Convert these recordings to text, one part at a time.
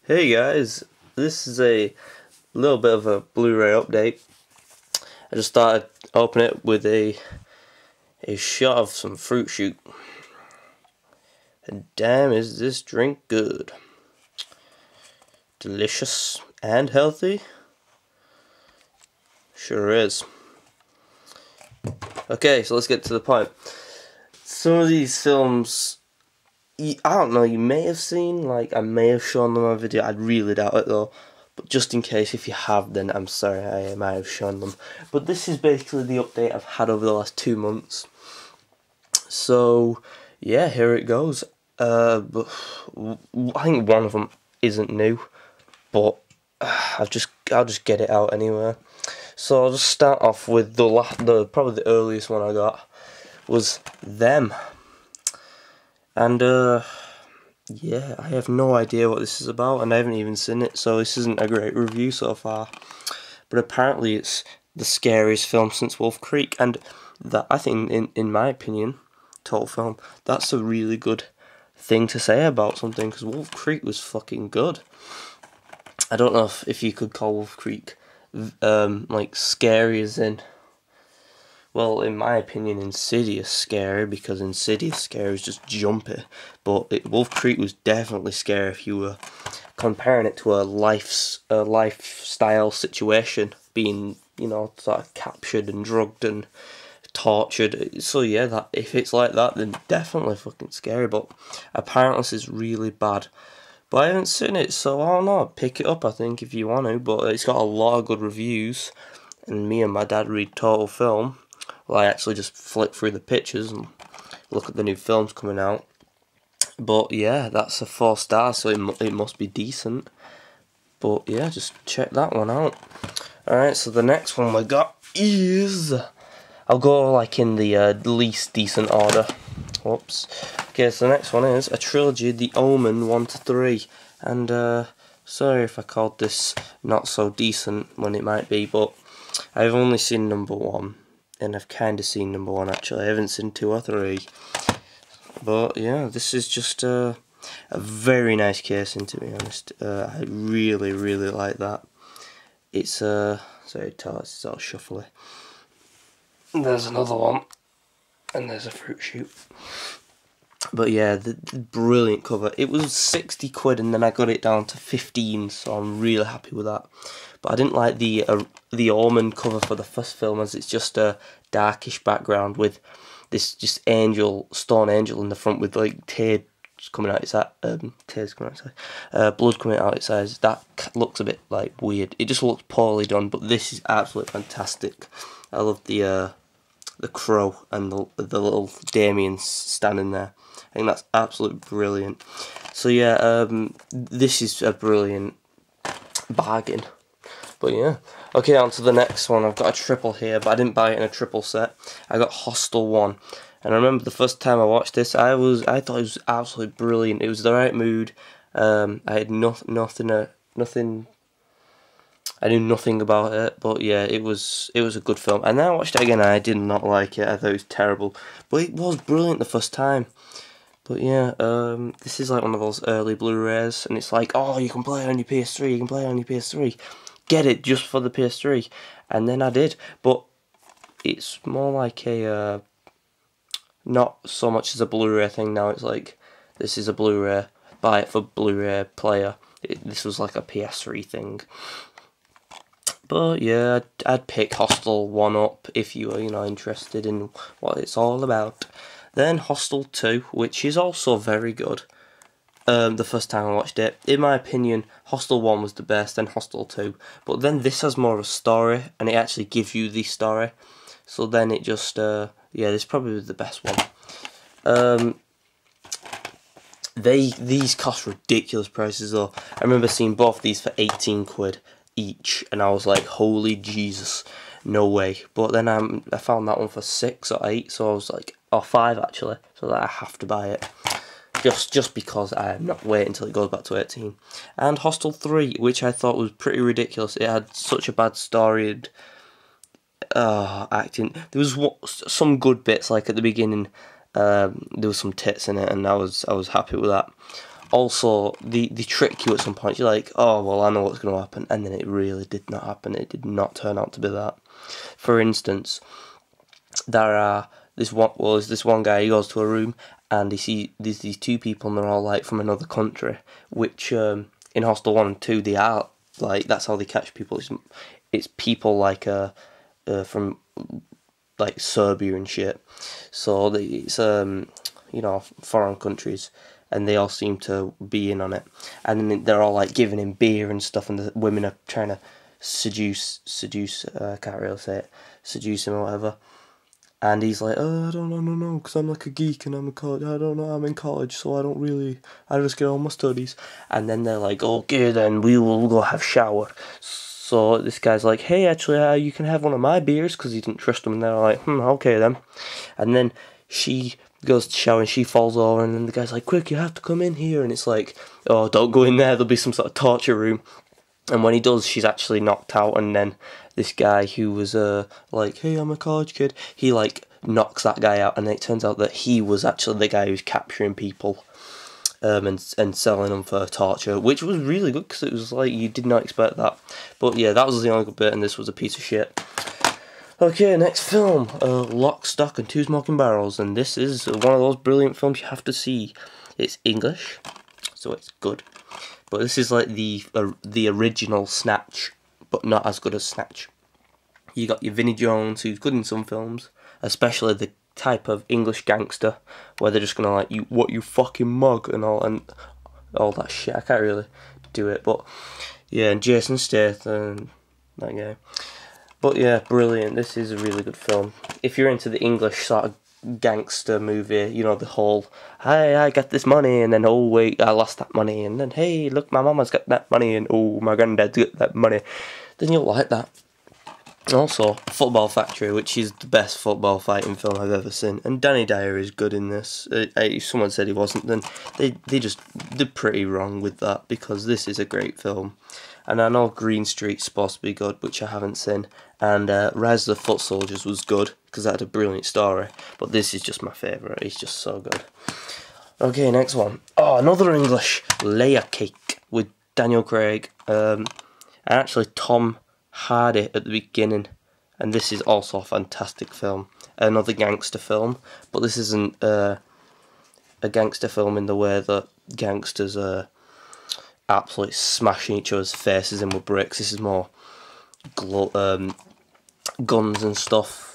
Hey guys, this is a little bit of a Blu-ray update. I just started opening it with a shot of some fruit shoot. And damn, is this drink good. Delicious and healthy. Sure is. Okay, so let's get to the point. Some of these films, I don't know, you may have seen, like I may have shown them on a video, I'd really doubt it though. But just in case, if you have, then I'm sorry, I might have shown them. But this is basically the update I've had over the last 2 months. So, yeah, here it goes. But I think one of them isn't new, but I'll just get it out anyway. So I'll just start off with probably the earliest one I got was Them, and yeah, I have no idea what this is about, and I haven't even seen it, so this isn't a great review so far. But apparently it's the scariest film since Wolf Creek, and that, I think, in my opinion, total film, that's a really good thing to say about something, because Wolf Creek was fucking good. I don't know if you could call Wolf Creek like scary as in, well, in my opinion, Insidious scary, because Insidious scary is just jumpy, but Wolf Creek was definitely scary if you were comparing it to a lifestyle situation, being, you know, sort of captured and drugged and tortured. So yeah, that if it's like that, then definitely fucking scary. But apparently this is really bad. But I haven't seen it, so I don't know. Pick it up, I think, if you want to. But it's got a lot of good reviews, and me and my dad read Total Film. Well, I actually just flick through the pictures and look at the new films coming out. But yeah, that's a 4 stars, so it must be decent. But yeah, just check that one out. Alright, so the next one we got is, I'll go like in the least decent order. Whoops. Okay, so the next one is a trilogy, The Omen 1 to 3. And sorry if I called this not so decent when it might be, but I've only seen number 1. And I've kind of seen number 1 actually. I haven't seen 2 or 3. But yeah, this is just a very nice casing, to be honest. I really like that. It's sorry, it's all shuffly. And there's another one, and there's a fruit shoot. But yeah, the brilliant cover. It was 60 quid, and then I got it down to 15, so I'm really happy with that. But I didn't like the Omen cover for the first film, as it's just a darkish background with this just stone angel in the front with like tears coming out its blood coming out its eyes. That looks a bit like weird. It just looks poorly done, but this is absolutely fantastic. I love the crow and the little Damien standing there. I think that's absolutely brilliant. So yeah, this is a brilliant bargain. But yeah, okay, on to the next one. I've got a triple here, but I didn't buy it in a triple set. I got Hostel 1, and I remember the first time I watched this, I thought it was absolutely brilliant. It was the right mood. I had nothing. I knew nothing about it, but yeah, it was a good film. And then I watched it again, and I did not like it. I thought it was terrible, but it was brilliant the first time. But yeah, this is like one of those early Blu-rays, and it's like, oh, you can play it on your PS3, you can play it on your PS3. Get it just for the PS3, and then I did. But it's more like a not so much as a Blu-ray thing now. It's like, this is a Blu-ray, buy it for Blu-ray player. This was like a PS3 thing. But yeah, I'd pick Hostel 1 up if you were, you know, interested in what it's all about. Then Hostel 2, which is also very good. The first time I watched it, in my opinion, Hostel 1 was the best, then Hostel 2. But then this has more of a story, and it actually gives you the story. So then it just, yeah, this probably was the best one. These cost ridiculous prices though. I remember seeing both these for 18 quid each, and I was like, holy Jesus, no way. But then I found that one for 6 or 8, so I was like, or 5 actually, so that I have to buy it. Just because I'm not waiting until it goes back to 18. And Hostel 3, which I thought was pretty ridiculous. It had such a bad story and acting. There was some good bits, like at the beginning, there was some tits in it, and I was happy with that. also, they trick you at some point. You're like, oh, well, I know what's going to happen. And then it really did not happen. It did not turn out to be that. For instance, there's this one guy, he goes to a room, and he sees there's these two people, and they're all, like, from another country, which, in Hostel 1 and 2, they are, like, that's how they catch people. It's people, like, from, like, Serbia and shit. So, it's, you know, foreign countries, and they all seem to be in on it. And then they're all, like, giving him beer and stuff, and the women are trying to seduce, I can't really say it, seduce him or whatever. And he's like, oh, I don't know, because I'm like a geek and I'm in college. I don't know, I'm in college, so I just get all my studies. And then they're like, okay, then we will go have shower. So this guy's like, hey, actually, you can have one of my beers, because he didn't trust them. And they're like, okay then. And then she goes to shower and she falls over, and then the guy's like, quick, you have to come in here. And it's like, oh, don't go in there, there'll be some sort of torture room. And when he does, she's actually knocked out, and then this guy who was like, hey, I'm a college kid, he like knocks that guy out, and it turns out that he was actually the guy who's capturing people and selling them for torture, which was really good, because it was like, you did not expect that. But yeah, that was the only good bit, and this was a piece of shit. Okay, next film, Lock, Stock and Two Smoking Barrels, and this is one of those brilliant films you have to see. It's English, so it's good. But this is like the original Snatch, but not as good as Snatch. You got your Vinnie Jones, who's good in some films, especially the type of English gangster where they're just gonna like, you fucking mug and all that shit. I can't really do it, but yeah, and Jason Statham, that guy. But yeah, brilliant. This is a really good film. If you're into the English sort of gangster movie, you know, the whole, hey, I got this money, and then, oh wait, I lost that money, and then, hey, look, my mama's got that money, and oh, my granddad's got that money, then you'll like that. Also, Football Factory, which is the best football fighting film I've ever seen, and Danny Dyer is good in this. If someone said he wasn't, then they're pretty wrong with that, because this is a great film. And I know Green Street's supposed to be good, which I haven't seen, and Rise of the Foot Soldiers was good, because that had a brilliant story, but this is just my favourite. It's just so good. Okay, next one. Oh, another English, Layer Cake, with Daniel Craig, and actually Tom Hardy at the beginning, and this is also a fantastic film. Another gangster film, but this isn't a gangster film in the way that gangsters are absolutely smashing each other's faces in with bricks. This is more guns and stuff.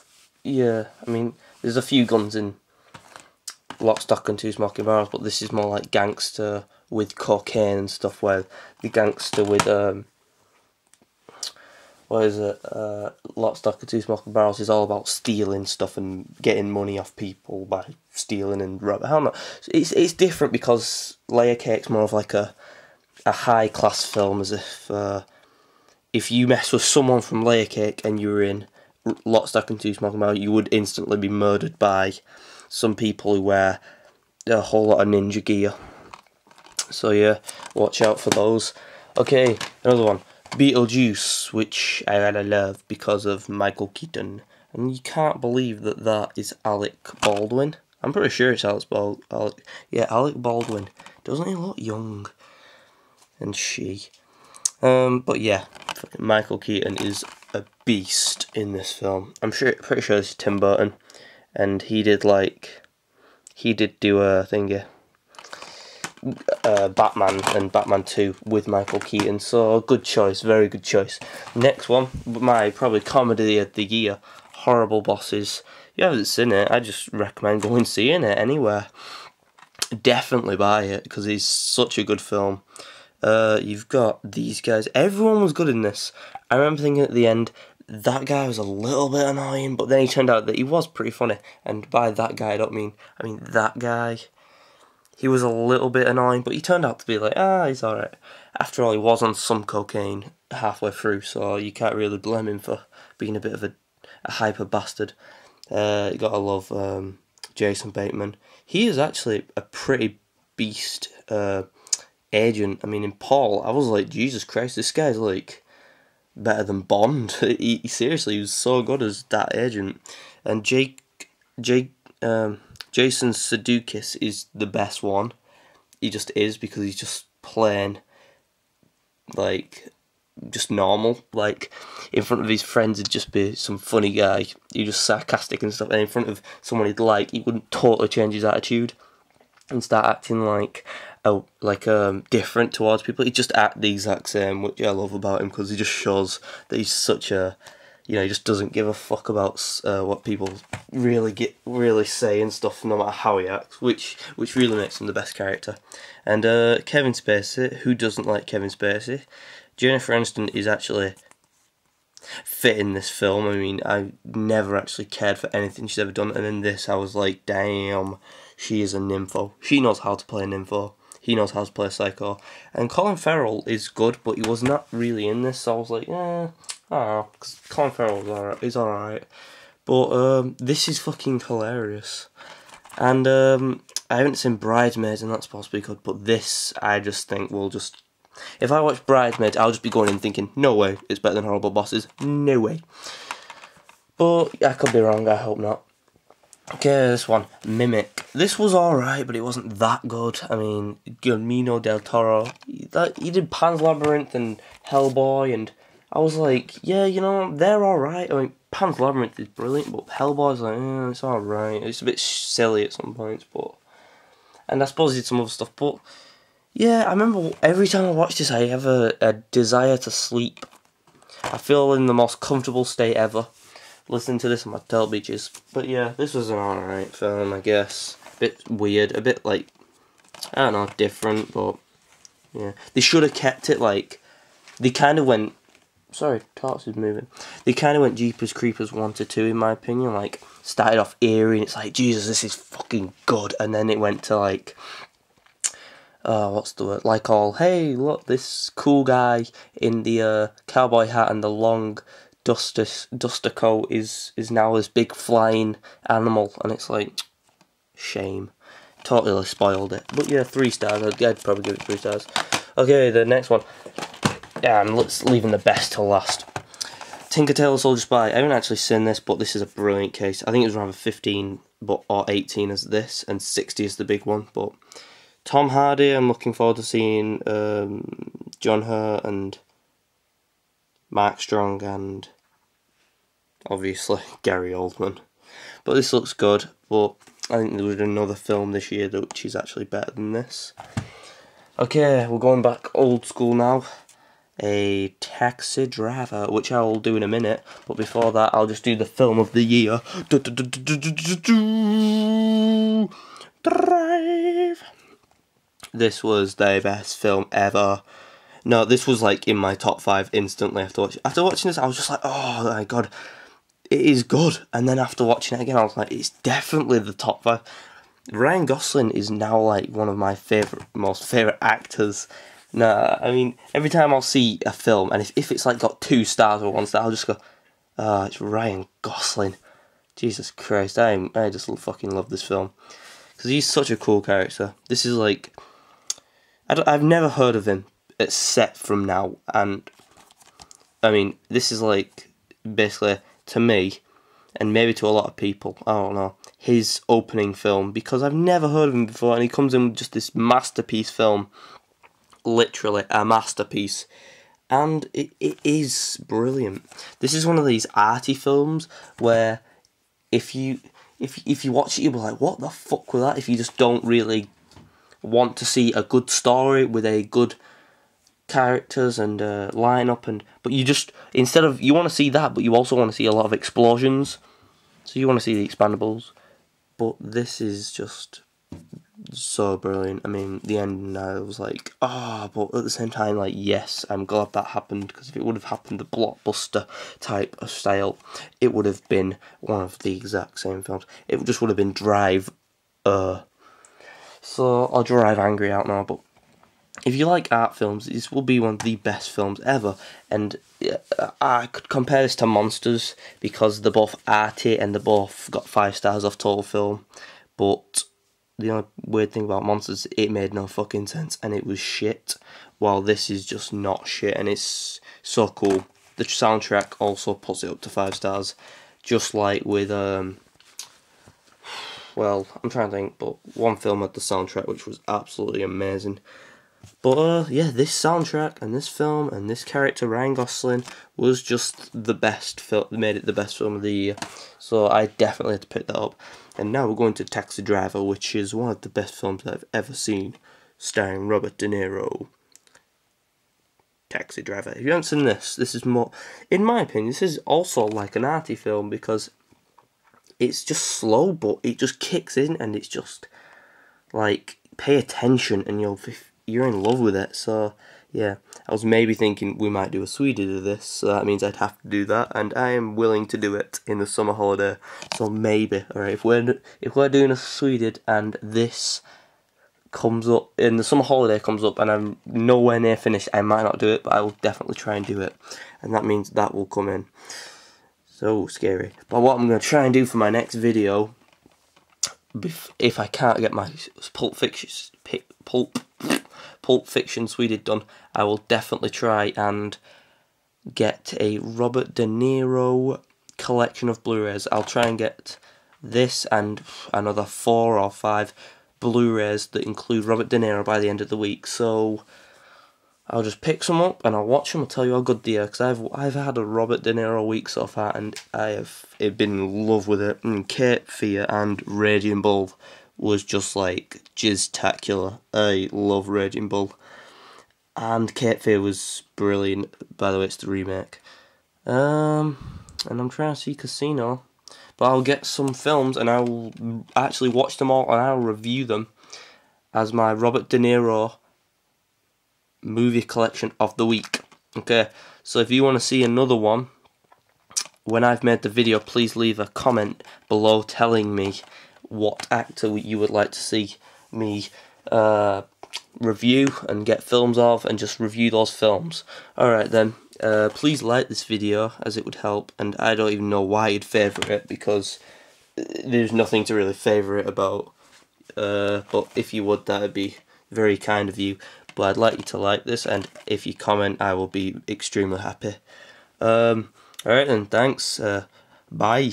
Yeah, I mean, there's a few guns in Lock, Stock and Two Smoking Barrels, but this is more like gangster with cocaine and stuff, where the gangster with Lock, Stock and Two Smoking Barrels is all about stealing stuff and getting money off people by stealing and robbing. I don't know. It's different, because Layer Cake's more of like a high class film, as if you mess with someone from Layer Cake and you were in Lock, Stock and Two Smoking Barrels, you would instantly be murdered by some people who wear a whole lot of ninja gear. So yeah, watch out for those. Okay, another one, Beetlejuice, which I really love because of Michael Keaton, and you can't believe that is Alec Baldwin. I'm pretty sure it's Alec Baldwin. Doesn't he look young? And she. But yeah, Michael Keaton is a beast in this film. Pretty sure this is Tim Burton, and he did do a thingy, Batman and Batman 2 with Michael Keaton. So good choice, very good choice. Next one, my probably comedy of the year, Horrible Bosses. If you haven't seen it, I just recommend going and seeing it anywhere. Definitely buy it, because it's such a good film. You've got these guys. Everyone was good in this. I remember thinking at the end, that guy was a little bit annoying, but then he turned out that he was pretty funny. And by that guy, I mean that guy. He was a little bit annoying, but he turned out to be like, he's alright. After all, he was on some cocaine halfway through, so you can't really blame him for being a bit of a hyper bastard. You gotta love Jason Bateman. He is actually a pretty beast agent. I mean, in Paul, I was like, Jesus Christ, this guy's like better than Bond. he seriously was so good as that agent. And Jason Sudeikis is the best one. he just is, because he's just plain, like, just normal. Like, in front of his friends he'd just be some funny guy, he's just sarcastic and stuff, and in front of someone he'd like, he wouldn't totally change his attitude and start acting like different towards people. He just act the exact same, which I love about him, because he just shows that he's such a, he just doesn't give a fuck about what people really say and stuff, no matter how he acts, which really makes him the best character. And Kevin Spacey, who doesn't like Kevin Spacey? Jennifer Aniston is actually fit in this film. I mean, I never actually cared for anything she's ever done, and in this I was like, damn, she is a nympho. She knows how to play a nympho. He knows how to play a psycho. And Colin Farrell is good, but he was not really in this, so I was like, I don't know, because Colin Farrell is alright. But this is fucking hilarious. And I haven't seen Bridesmaids, and that's possibly good, but this, I just think, will just... If I watch Bridesmaids, I'll just be going in thinking, no way, it's better than Horrible Bosses. No way. But I could be wrong, I hope not. Okay, this one, Mimic. This was alright, but it wasn't that good. I mean, Guillermo del Toro, he did Pan's Labyrinth and Hellboy, and I was like, yeah, they're alright. I mean, Pan's Labyrinth is brilliant, but Hellboy's like, it's alright. It's a bit silly at some points, but... And I suppose he did some other stuff, but... Yeah, I remember every time I watch this, I have a desire to sleep. I feel in the most comfortable state ever listening to this on my tail beaches. But yeah, this was an alright film, I guess. A bit weird, a bit like, I don't know, different, but yeah. They should have kept it like, they kind of went, sorry, Tarts is moving. They kind of went Jeepers Creepers 1 to 2 in my opinion, like, started off eerie and it's like, Jesus, this is fucking good, and then it went to like, what's the word, like all, hey, look, this cool guy in the cowboy hat and the long duster coat is now this big flying animal, and it's like, shame. Totally spoiled it. But yeah, 3 stars. I'd probably give it 3 stars. Okay, the next one. Yeah, and let's leaving the best till last. Tinker Tailor Soldier Spy. I haven't actually seen this, but this is a brilliant case. I think it was rather 15 or 18 as this, and 60 is the big one. But Tom Hardy, I'm looking forward to seeing John Hurt and Mark Strong and obviously Gary Oldman. But this looks good, but I think there was another film this year which is actually better than this. Okay, we're going back old school now. A Taxi Driver, which I will do in a minute, but before that I'll just do the film of the year. Drive. This was the best film ever. No, this was like in my top 5 instantly after watching. After watching this, I was just like, oh my god, it is good. And then after watching it again, I was like, it's definitely the top 5. Ryan Gosling is now like one of my most favourite actors. Nah, I mean, every time I'll see a film, and if it's like got 2 stars or 1 star, I'll just go, it's Ryan Gosling. Jesus Christ, I just fucking love this film. Because he's such a cool character. This is like, I've never heard of him, except from now, and, I mean, this is like, basically, to me, and maybe to a lot of people, I don't know, his opening film, because I've never heard of him before, and he comes in with just this masterpiece film, literally a masterpiece, and it is brilliant. This is one of these arty films where if you watch it, you'll be like, what the fuck was that? If you just don't really want to see a good story with a good characters and lineup, but you just, instead of, you want to see that, but you also want to see a lot of explosions, so you want to see the Expendables. But this is just so brilliant. I mean, the end, I was like, but at the same time, like, yes, I'm glad that happened, because if it would have happened the blockbuster type of style, it would have been one of the exact same films. It just would have been Drive. So I'll Drive Angry out now, but if you like art films, this will be one of the best films ever. And I could compare this to Monsters, because they're both arty and they both got 5 stars off Total Film. But the only weird thing about Monsters, it made no fucking sense and it was shit, while this is just not shit and it's so cool. The soundtrack also puts it up to 5 stars, just like with, well, I'm trying to think, but one film had the soundtrack which was absolutely amazing. But yeah, this soundtrack and this film and this character Ryan Gosling was just the best film, made it the best film of the year. So I definitely had to pick that up. And now we're going to Taxi Driver, which is one of the best films I've ever seen, starring Robert De Niro. Taxi Driver. If you haven't seen this, this is more, in my opinion, this is also like an arty film because it's just slow, but it just kicks in and it's just like, pay attention and you're in love with it. So yeah, I was maybe thinking we might do a Swedish of this, so that means I'd have to do that, and I am willing to do it in the summer holiday. So maybe, alright, if we're doing a Swedish and this comes up, in the summer holiday comes up and I'm nowhere near finished, I might not do it, but I will definitely try and do it, and that means that will come in. So scary. But what I'm going to try and do for my next video, if I can't get my Pulp Fiction Swedish done, I will definitely try and get a Robert De Niro collection of Blu-rays. I'll try and get this and another 4 or 5 Blu-rays that include Robert De Niro by the end of the week. So I'll just pick some up and I'll watch them. I'll tell you how good they are, because I've had a Robert De Niro week so far and I have been in love with it. And Cape Fear and Raging Bull was just like jizz-tacular. I love Raging Bull. And Cape Fear was brilliant. By the way, it's the remake. And I'm trying to see Casino. But I'll get some films and I'll actually watch them all and I'll review them as my Robert De Niro movie collection of the week. Okay, so if you want to see another one, when I've made the video, please leave a comment below telling me what actor you would like to see me review and get films of, and just review those films. Alright then, please like this video as it would help, and I don't even know why you'd favourite it because there's nothing to really favourite about, but if you would, that would be very kind of you. But I'd like you to like this, and if you comment, I will be extremely happy. Alright then, thanks, bye.